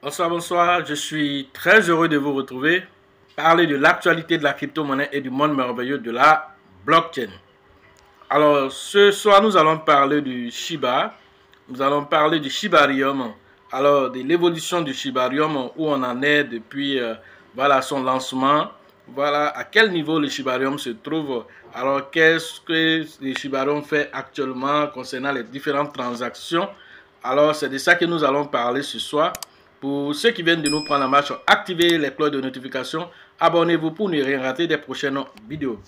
Bonsoir, bonsoir, je suis très heureux de vous retrouver, parler de l'actualité de la crypto-monnaie et du monde merveilleux de la blockchain. Alors, ce soir, nous allons parler du Shiba, nous allons parler du Shibarium, alors de l'évolution du Shibarium, où on en est depuis voilà, son lancement, voilà à quel niveau le Shibarium se trouve, alors qu'est-ce que le Shibarium fait actuellement concernant les différentes transactions. Alors, c'est de ça que nous allons parler ce soir. Pour ceux qui viennent de nous prendre en marche, activez les cloches de notification, abonnez-vous pour ne rien rater des prochaines vidéos.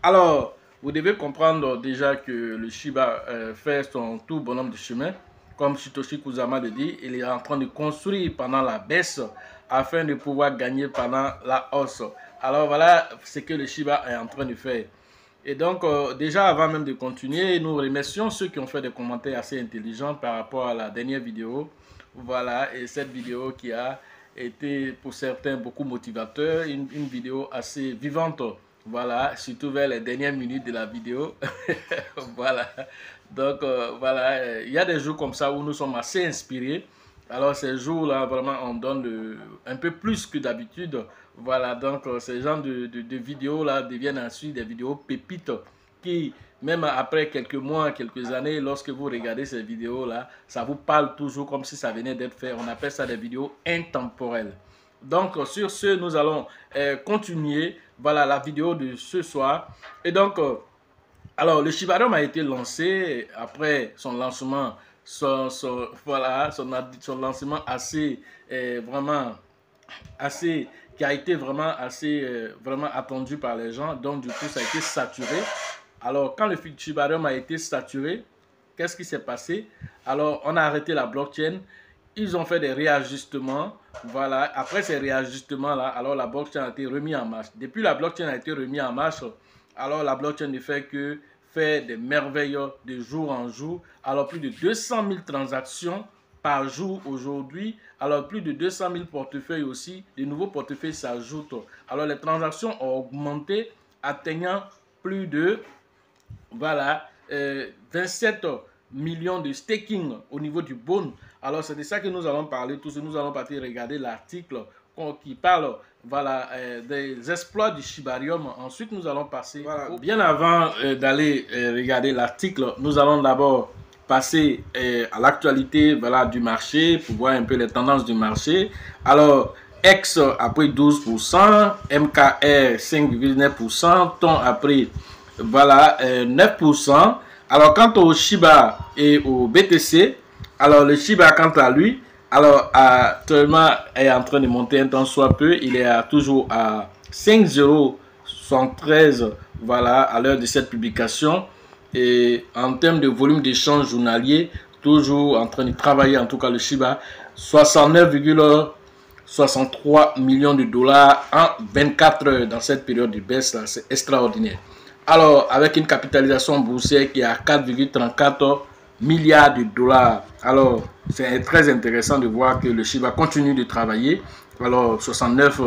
Alors, vous devez comprendre déjà que le Shiba fait son tout bonhomme de chemin. Comme Satoshi Kusama le dit, il est en train de construire pendant la baisse afin de pouvoir gagner pendant la hausse. Alors voilà ce que le Shiba est en train de faire. Et donc, déjà avant même de continuer, nous remercions ceux qui ont fait des commentaires assez intelligents par rapport à la dernière vidéo. Voilà, et cette vidéo qui a été pour certains beaucoup motivateur, une vidéo assez vivante, voilà, surtout vers les dernières minutes de la vidéo. Voilà, donc voilà, il y a des jours comme ça où nous sommes assez inspirés. Alors ces jours-là, vraiment, on donne un peu plus que d'habitude. Voilà, donc ces genres de vidéos-là deviennent ensuite des vidéos pépites qui, même après quelques mois, quelques années, lorsque vous regardez ces vidéos-là, ça vous parle toujours comme si ça venait d'être fait. On appelle ça des vidéos intemporelles. Donc, sur ce, nous allons continuer. Voilà la vidéo de ce soir. Et donc, alors, le Shibarium a été lancé après son lancement, son lancement assez, qui a été vraiment assez, vraiment attendu par les gens. Donc, du coup, ça a été saturé. Alors, quand le Shibarium a été saturé, qu'est-ce qui s'est passé? Alors, on a arrêté la blockchain. Ils ont fait des réajustements. Voilà. Après ces réajustements-là, alors la blockchain a été remise en marche. Depuis la blockchain a été remise en marche, alors la blockchain ne fait que faire des merveilles de jour en jour. Alors, plus de 200 000 transactions par jour aujourd'hui. Alors, plus de 200 000 portefeuilles aussi. De nouveaux portefeuilles s'ajoutent. Alors, les transactions ont augmenté, atteignant plus de... Voilà, 27 millions de staking au niveau du Bone. Alors, c'est de ça que nous allons parler. Tous nous allons partir regarder l'article qui parle voilà, des exploits du Shibarium. Ensuite, nous allons passer... Voilà. Bien avant d'aller regarder l'article, nous allons d'abord passer à l'actualité voilà, du marché pour voir un peu les tendances du marché. Alors, X a pris 12%, MKR 5,9%, TON a pris... Voilà, 9%. Alors, quant au Shiba et au BTC, alors le Shiba, quant à lui, alors actuellement est en train de monter un temps soit peu. Il est toujours à 5,073, voilà, à l'heure de cette publication. Et en termes de volume d'échange journalier, toujours en train de travailler, en tout cas le Shiba, 69,63 millions de dollars en 24 heures dans cette période de baisse là, c'est extraordinaire. Alors, avec une capitalisation boursière qui est à 4,34 milliards de dollars. Alors, c'est très intéressant de voir que le Shiba continue de travailler. Alors, 69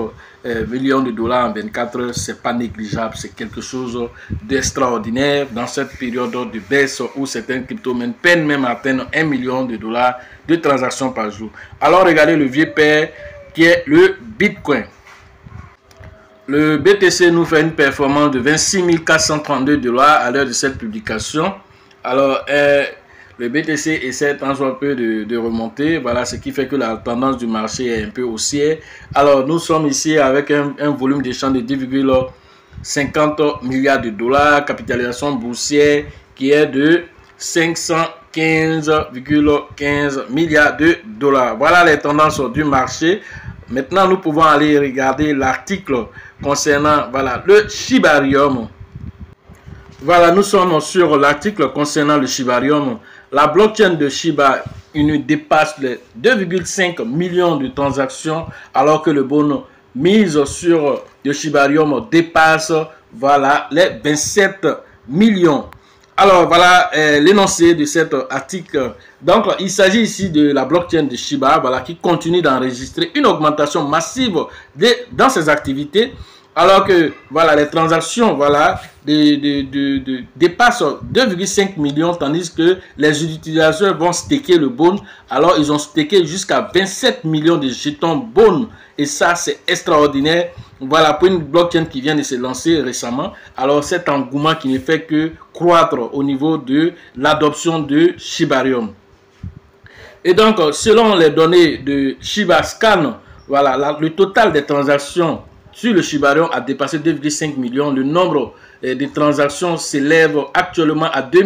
millions de dollars en 24 heures, c'est pas négligeable. C'est quelque chose d'extraordinaire dans cette période de baisse où certains crypto-monnaies peinent même à atteindre 1 million de dollars de transactions par jour. Alors, regardez le vieux père qui est le Bitcoin. Le BTC nous fait une performance de 26 432 dollars à l'heure de cette publication. Alors, le BTC essaie tant soit peu de remonter. Voilà ce qui fait que la tendance du marché est un peu haussière. Alors, nous sommes ici avec un volume d'échange de 10,50 milliards de dollars. Capitalisation boursière qui est de 515,15 milliards de dollars. Voilà les tendances du marché. Maintenant, nous pouvons aller regarder l'article concernant voilà, le Shibarium. Voilà, nous sommes sur l'article concernant le Shibarium. La blockchain de Shiba Inu dépasse les 2,5 millions de transactions, alors que le bon mise sur le Shibarium dépasse voilà, les 27 millions. Alors voilà l'énoncé de cet article. Donc il s'agit ici de la blockchain de Shiba voilà, qui continue d'enregistrer une augmentation massive dans ses activités, alors que voilà, les transactions voilà, dépassent 2,5 millions, tandis que les utilisateurs vont staker le Bone. Alors ils ont staké jusqu'à 27 millions de jetons Bone, et ça c'est extraordinaire. Voilà, pour une blockchain qui vient de se lancer récemment. Alors cet engouement qui ne fait que croître au niveau de l'adoption de Shibarium. Et donc selon les données de Shibascan, voilà, le total des transactions sur le Shibarium a dépassé 2,5 millions. Le nombre de transactions s'élève actuellement à 2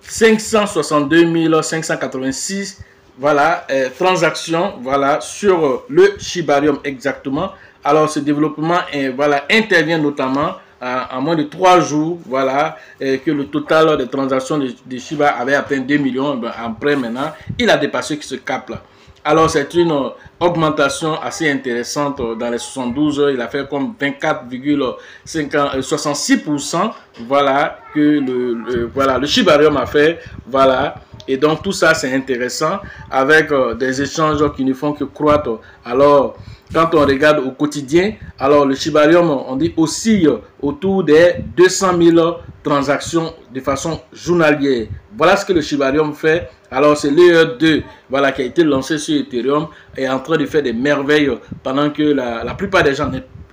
562 586 voilà, transactions voilà, sur le Shibarium exactement. Alors ce développement voilà, intervient notamment en moins de 3 jours, voilà, que le total des transactions de Shiba avait atteint 2 millions. Après maintenant, il a dépassé ce cap-là. Alors c'est une augmentation assez intéressante. Dans les 72 heures, il a fait comme 24,66%, voilà, que voilà, le Shibarium a fait, voilà. Et donc tout ça c'est intéressant, avec des échanges qui ne font que croître. Alors quand on regarde au quotidien, alors le Shibarium, on dit oscille autour des 200 000 transactions de façon journalière. Voilà ce que le Shibarium fait. Alors c'est Layer 2 voilà, qui a été lancé sur Ethereum et est en train de faire des merveilles, pendant que la plupart des gens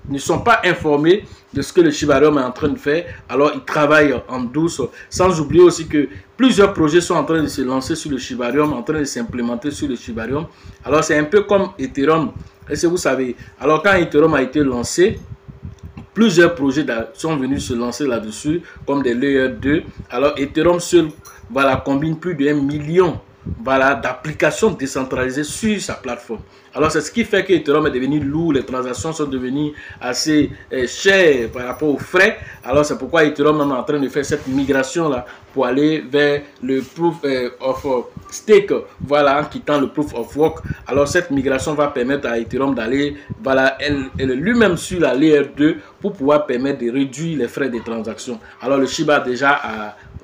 ne sont pas informés de ce que le Shibarium est en train de faire. Alors ils travaillent en douce, sans oublier aussi que plusieurs projets sont en train de se lancer sur le Shibarium, en train de s'implémenter sur le Shibarium. Alors c'est un peu comme Ethereum. Est-ce que vous savez, alors quand Ethereum a été lancé, plusieurs projets sont venus se lancer là-dessus, comme des Layer 2. Alors Ethereum seul voilà, combine plus de 1 million voilà, d'applications décentralisées sur sa plateforme. Alors c'est ce qui fait que Ethereum est devenu lourd, les transactions sont devenues assez chères par rapport aux frais. Alors c'est pourquoi Ethereum est en train de faire cette migration là pour aller vers le proof of stake, voilà, en quittant le proof of work. Alors cette migration va permettre à Ethereum d'aller voilà, lui-même sur la layer 2 pour pouvoir permettre de réduire les frais de transaction. Alors le Shiba déjà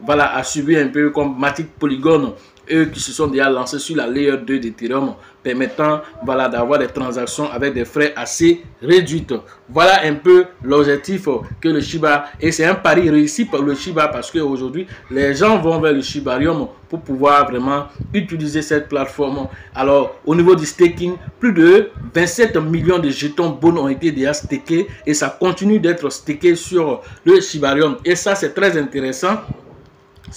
a suivi un peu comme Matic Polygon, eux qui se sont déjà lancés sur la layer 2 d'Ethereum, permettant voilà, d'avoir des transactions avec des frais assez réduits. Voilà un peu l'objectif que le Shiba, et c'est un pari réussi par le Shiba, parce qu'aujourd'hui les gens vont vers le Shibarium pour pouvoir vraiment utiliser cette plateforme. Alors au niveau du staking, plus de 27 millions de jetons Bone ont été déjà stakés, et ça continue d'être staké sur le Shibarium, et ça c'est très intéressant,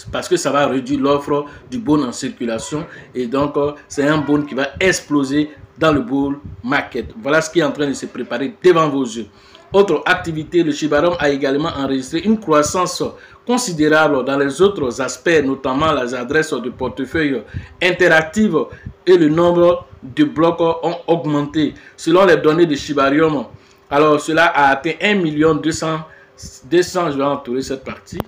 parce que ça va réduire l'offre du Bone en circulation, et donc c'est un Bone qui va exploser dans le bull market. Voilà ce qui est en train de se préparer devant vos yeux. Autre activité, le Shibarium a également enregistré une croissance considérable dans les autres aspects, notamment les adresses de portefeuille interactives et le nombre de blocs ont augmenté. Selon les données de Shibarium, alors cela a atteint 1 200, je vais entourer cette partie.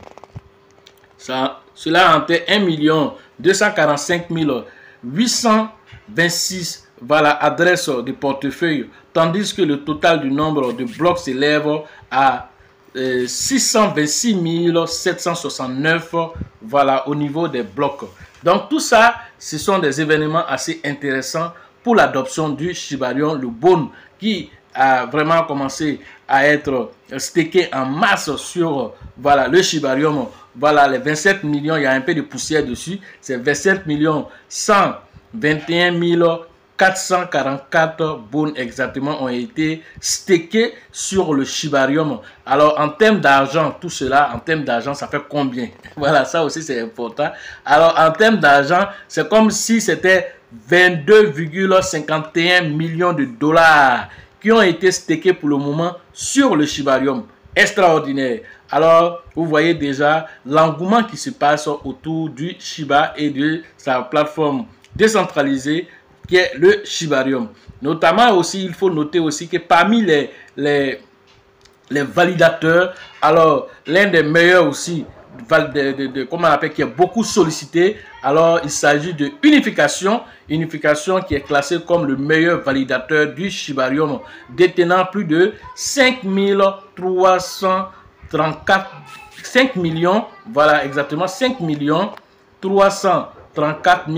Cela a atteint 1 245 826 voilà, adresses de portefeuille, tandis que le total du nombre de blocs s'élève à 626 769 voilà, au niveau des blocs. Donc tout ça, ce sont des événements assez intéressants pour l'adoption du Shibarium, le Bone, qui a vraiment commencé à être staké en masse sur voilà, le Shibarium. Voilà les 27 millions, il y a un peu de poussière dessus. C'est 27 121 444 Bones exactement ont été stakés sur le Shibarium. Alors en termes d'argent, tout cela, en termes d'argent, ça fait combien? Voilà, ça aussi c'est important. Alors en termes d'argent, c'est comme si c'était 22,51 millions de dollars qui ont été stakés pour le moment sur le Shibarium. Extraordinaire. Alors, vous voyez déjà l'engouement qui se passe autour du Shiba et de sa plateforme décentralisée qui est le Shibarium. Notamment aussi, il faut noter aussi que parmi les les validateurs. Alors, l'un des meilleurs aussi, comment on appelle, qui est beaucoup sollicité. Alors, il s'agit de Unification. Unification qui est classé comme le meilleur validateur du Shibarium, détenant plus de 5334, 5 millions, voilà exactement 5 334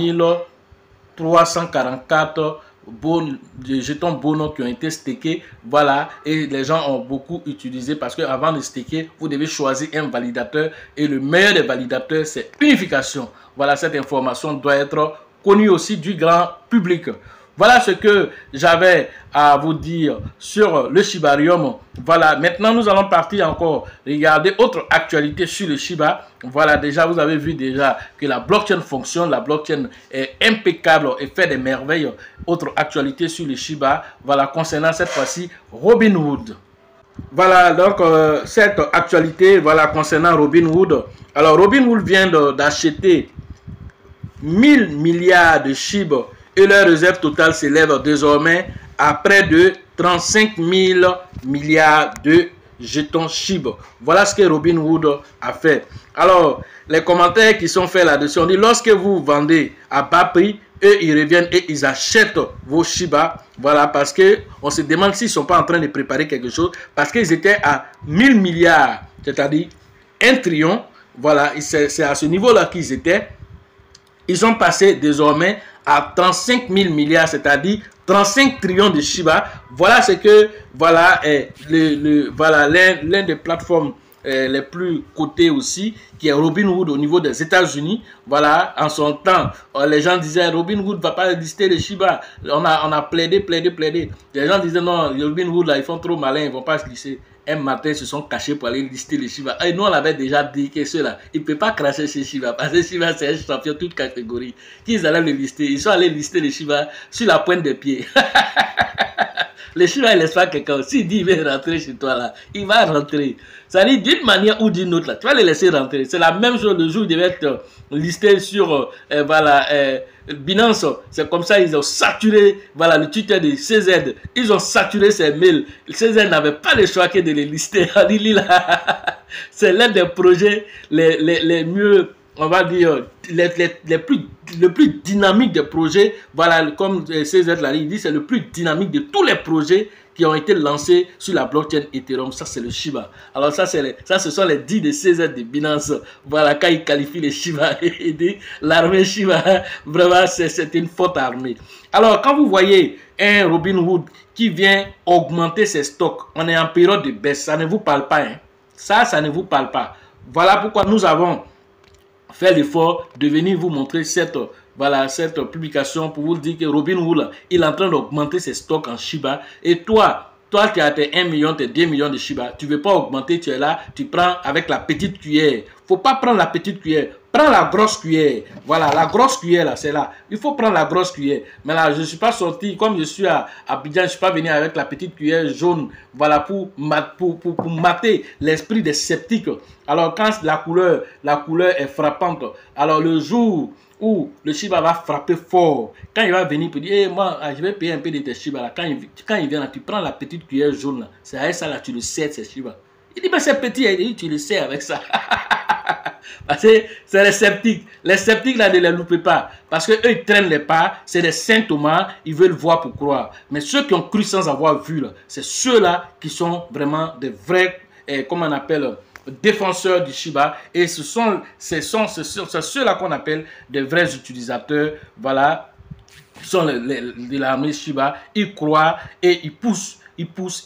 344 de jetons Bono qui ont été stakés, voilà, et les gens ont beaucoup utilisé parce que avant de staker, vous devez choisir un validateur et le meilleur des validateurs c'est Unification. Voilà, cette information doit être connue aussi du grand public. Voilà ce que j'avais à vous dire sur le Shibarium. Voilà, maintenant nous allons partir encore regarder autre actualité sur le Shiba. Voilà, déjà vous avez vu déjà que la blockchain fonctionne, la blockchain est impeccable et fait des merveilles. Autre actualité sur le Shiba, voilà, concernant cette fois-ci Robinhood. Voilà, donc cette actualité, voilà, concernant Robinhood. Alors Robinhood vient d'acheter 1000 milliards de SHIB et leur réserve totale s'élève désormais à près de 35 000 milliards de jetons SHIB. Voilà ce que Robinhood a fait. Alors, les commentaires qui sont faits là-dessus, on dit lorsque vous vendez à bas prix, eux ils reviennent et ils achètent vos Shiba. Voilà, parce que on se demande s'ils ne sont pas en train de préparer quelque chose, parce qu'ils étaient à 1000 milliards, c'est-à-dire 1 trillion. Voilà, c'est à ce niveau-là qu'ils étaient. Ils sont passés désormais à 35 000 milliards, c'est-à-dire 35 trillions de Shiba. Voilà ce que, voilà, voilà l'un des plateformes les plus cotées aussi, qui est Robinhood au niveau des États-Unis. Voilà, en son temps, les gens disaient Robinhood ne va pas lister les Shiba. On a plaidé. Les gens disaient non, Robinhood là, ils font trop malin, ils ne vont pas se lister. Un matin, ils se sont cachés pour aller lister les Shiba. Et nous, on avait déjà dit que ceux-là, ils ne peuvent pas cracher chez Shiba. Parce que Shiba, c'est un champion toute catégorie. Qu'ils allaient le lister. Ils sont allés lister les Shiba sur la pointe des pieds. Les Shiba, il laisse pas quelqu'un. S'il dit il veut rentrer chez toi, là, il va rentrer. Ça dit d'une manière ou d'une autre, là, tu vas les laisser rentrer. C'est la même chose le jour où ils devaient être listés sur voilà, Binance. C'est comme ça ils ont saturé voilà, le Twitter de CZ. Ils ont saturé ses mails. CZ n'avait pas le choix que de les lister. C'est l'un des projets les mieux, on va dire, le plus dynamique des projets. Voilà, comme CZ l'a dit, il dit c'est le plus dynamique de tous les projets qui ont été lancés sur la blockchain Ethereum. Ça, c'est le Shiba. Alors, ça, ce sont les 10 de CZ de Binance. Voilà, quand ils qualifient les Shiba et dit l'armée Shiba, vraiment, c'est une forte armée. Alors, quand vous voyez un Robinhood qui vient augmenter ses stocks, on est en période de baisse, ça ne vous parle pas. Hein? Ça ne vous parle pas. Voilà pourquoi nous avons fait l'effort de venir vous montrer cette publication pour vous dire que Robinhood, il est en train d'augmenter ses stocks en Shiba. Et toi, tu as tes 1 million, tes 2 millions de Shiba. Tu ne veux pas augmenter, tu es là, tu prends avec la petite cuillère. Il ne faut pas prendre la petite cuillère. Prends la grosse cuillère. Voilà, la grosse cuillère, là, c'est là. Il faut prendre la grosse cuillère. Mais là, je ne suis pas sorti, comme je suis à Abidjan, je ne suis pas venu avec la petite cuillère jaune. Voilà, pour mater l'esprit des sceptiques. Alors, quand la couleur est frappante, alors le jour où le Shiba va frapper fort, quand il va venir pour dire, hey, moi, je vais payer un peu de tes Shiba, là. Quand il vient là, tu prends la petite cuillère jaune, là. C'est avec ça, là, tu le sers, ces Shiba. Il dit, mais c'est petit, il dit, tu le sers avec ça. Parce que c'est les sceptiques. Les sceptiques, là, ne les loupez pas. Parce qu'eux, ils traînent les pas. C'est des saint Thomas. Ils veulent voir pour croire. Mais ceux qui ont cru sans avoir vu, c'est ceux-là qui sont vraiment des vrais, comment on appelle, défenseurs du Shiba. Et ce sont ceux-là qu'on appelle des vrais utilisateurs. Voilà. Qui sont de l'armée Shiba. Ils croient et ils poussent. Ils poussent,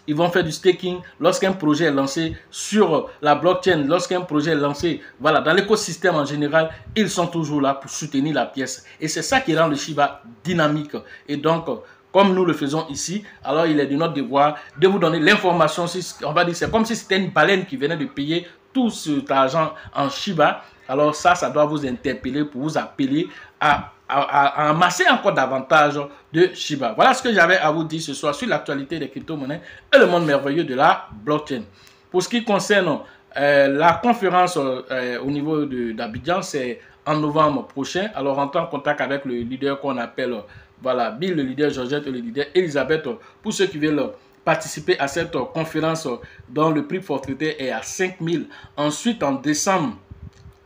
ils vont faire du staking. Lorsqu'un projet est lancé sur la blockchain, lorsqu'un projet est lancé, voilà, dans l'écosystème en général, ils sont toujours là pour soutenir la pièce. Et c'est ça qui rend le Shiba dynamique. Et donc, comme nous le faisons ici, alors il est de notre devoir de vous donner l'information. On va dire, c'est comme si c'était une baleine qui venait de payer tout cet argent en Shiba. Alors ça doit vous interpeller pour vous appeler à amasser encore davantage de Shiba. Voilà ce que j'avais à vous dire ce soir sur l'actualité des crypto-monnaies et le monde merveilleux de la blockchain. Pour ce qui concerne la conférence au niveau d'Abidjan, c'est en novembre prochain. Alors rentrez en contact avec le leader qu'on appelle voilà, Bill, le leader Georgette et le leader Elisabeth pour ceux qui veulent participer à cette conférence dont le prix forfaitaire est à 5 000. Ensuite, en décembre,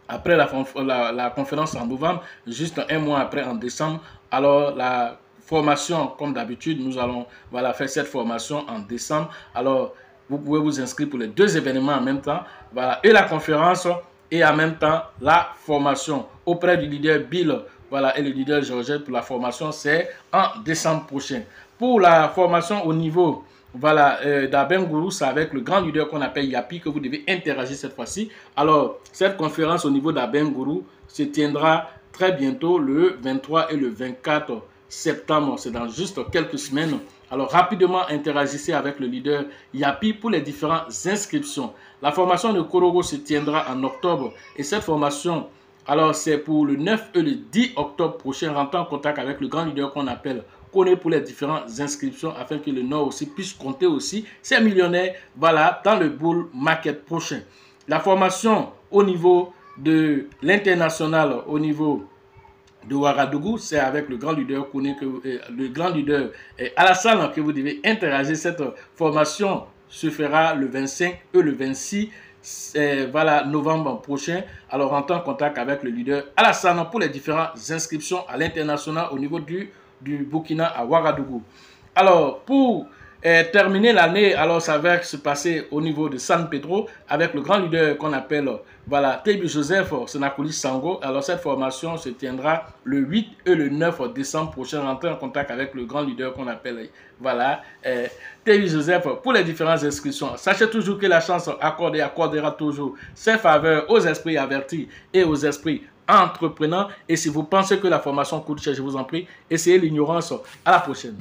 après la conférence en novembre, juste un mois après en décembre, alors la formation, comme d'habitude, nous allons faire cette formation en décembre. Alors, vous pouvez vous inscrire pour les deux événements en même temps. Voilà, et la conférence et en même temps la formation auprès du leader Bill, voilà, et le leader Georgette pour la formation, c'est en décembre prochain. Pour la formation au niveau d'Abengourou, c'est avec le grand leader qu'on appelle Yapi que vous devez interagir cette fois-ci. Alors, cette conférence au niveau d'Abengourou se tiendra très bientôt le 23 et le 24 septembre. C'est dans juste quelques semaines. Alors, rapidement interagissez avec le leader Yapi pour les différentes inscriptions. La formation de Korogo se tiendra en octobre et cette formation, alors c'est pour le 9 et le 10 octobre prochain. Rentrez en contact avec le grand leader qu'on appelle Koné pour les différentes inscriptions afin que le Nord aussi puisse compter aussi ces millionnaires, voilà, dans le bull market prochain. La formation au niveau de l'international, au niveau de Ouagadougou, c'est avec le grand leader Koné, le grand leader Alassane que vous devez interagir. Cette formation se fera le 25 et le 26 novembre prochain. Alors, rentrez en contact avec le leader Alassane pour les différentes inscriptions à l'international au niveau du Burkina à Ouagadougou. Alors, pour terminer l'année, alors ça va se passer au niveau de San Pedro avec le grand leader qu'on appelle Tebi Joseph Senakoli Sango. Alors, cette formation se tiendra le 8 et le 9 décembre prochain. Rentrez en contact avec le grand leader qu'on appelle Tebi Joseph pour les différentes inscriptions. Sachez toujours que la chance accordera toujours ses faveurs aux esprits avertis et aux esprits entrepreneurs. Et si vous pensez que la formation coûte cher, je vous en prie, essayez l'ignorance. À la prochaine.